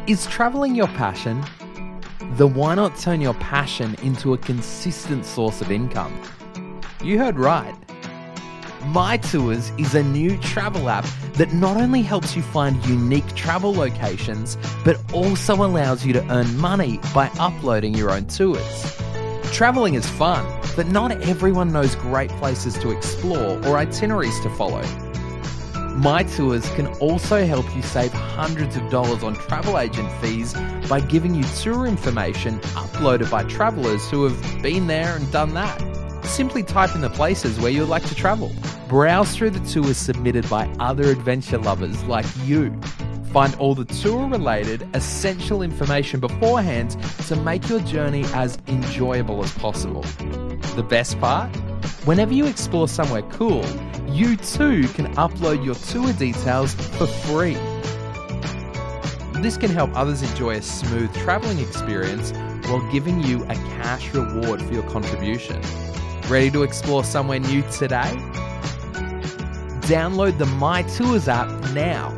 Is traveling your passion? Then why not turn your passion into a consistent source of income? You heard right. MyTours is a new travel app that not only helps you find unique travel locations, but also allows you to earn money by uploading your own tours. Traveling is fun, but not everyone knows great places to explore or itineraries to follow. MyTours can also help you save hundreds of dollars on travel agent fees by giving you tour information uploaded by travelers who have been there and done that. Simply type in the places where you'd like to travel. Browse through the tours submitted by other adventure lovers like you. Find all the tour-related, essential information beforehand to make your journey as enjoyable as possible. The best part? Whenever you explore somewhere cool, you too can upload your tour details for free. This can help others enjoy a smooth traveling experience while giving you a cash reward for your contribution. Ready to explore somewhere new today? Download the MyTours app now.